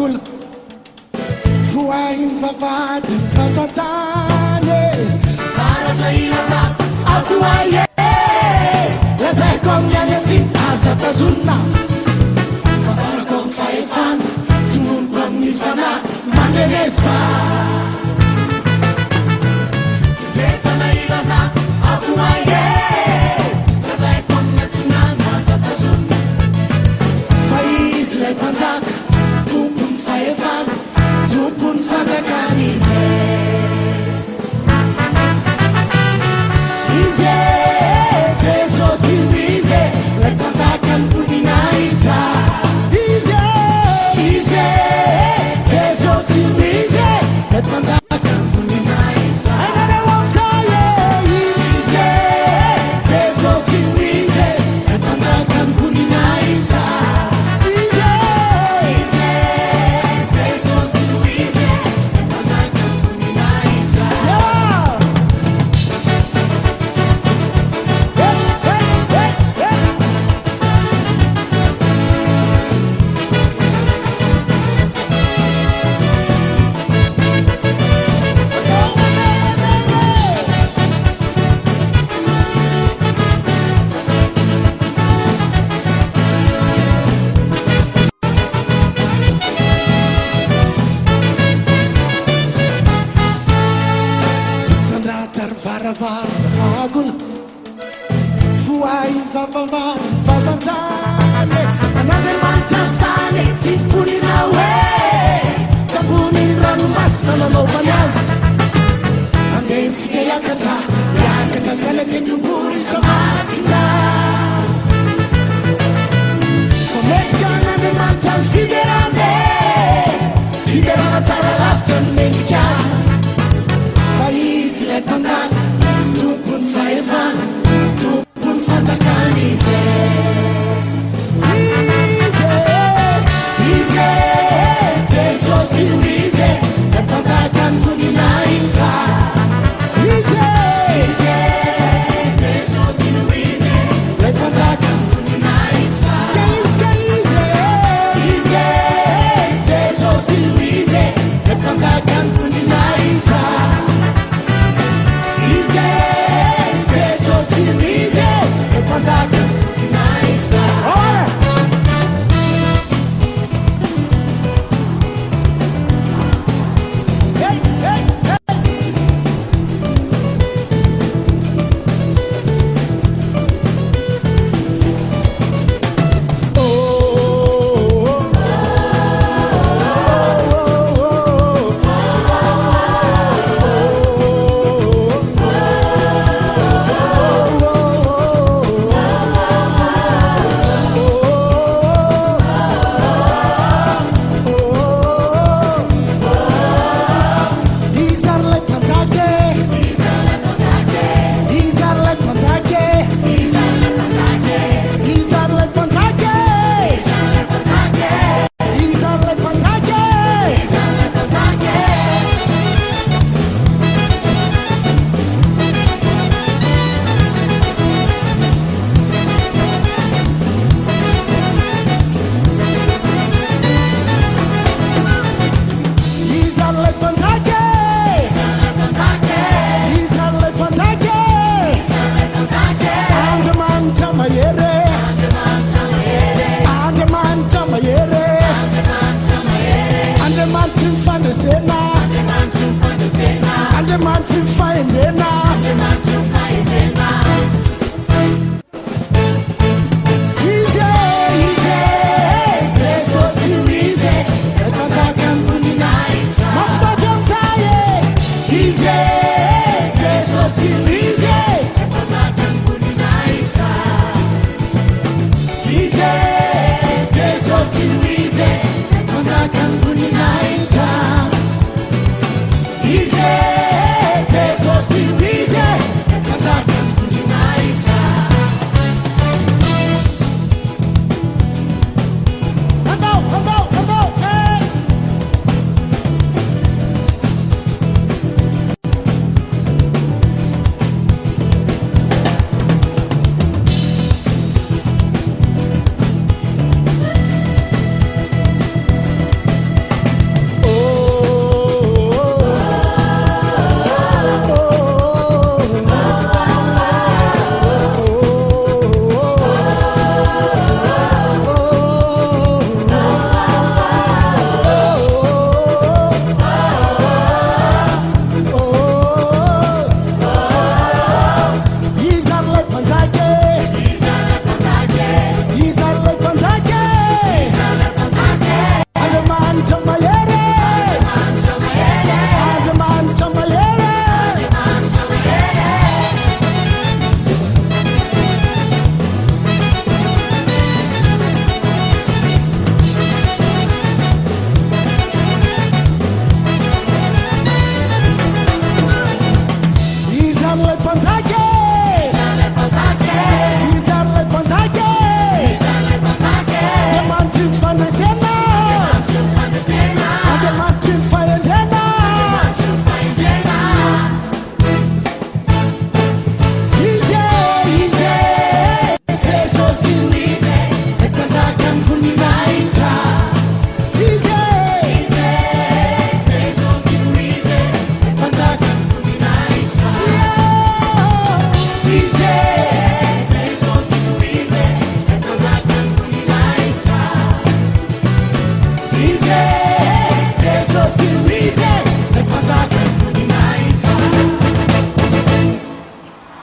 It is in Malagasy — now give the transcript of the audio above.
hagol voainy vavady fasatany faratra ilaza atoaye lazaiko amin'ny atsy aza tazonina fanarako amin'ny fahefana tononoko amin'ny fanahy mandrenesa drefana ilaza atoaye lazaiko amin'ny atsinana aza tazonina fa izy lay mpanjaka tompony fahefana tompony fanjakany izy izy Jesosy izy lay mpanjaka ny voninahitra izy Jesosy izy lay mpanjaka ny voninahitra ainareo am'zay izy Jesosy izy lay mpanjaka ny voninahitra Agul fuai vavava vazantane anande manchansane sipurina we tabuni ranu mastala lobanas ande sike yakata kale kenyunguri tamasina fometkana de manchan fiderane tsara lafton mentikas faiz le panzan tupun faevan tupun fanjakani ize Jesosy ize lay mpanjakan voninahitra ize Jesosy ize lay mpanjakan voninahitra ska ize Jesosy ize lay mpanjakan voninahitra ize Jesosy ize lay mpanjakan voninahitra See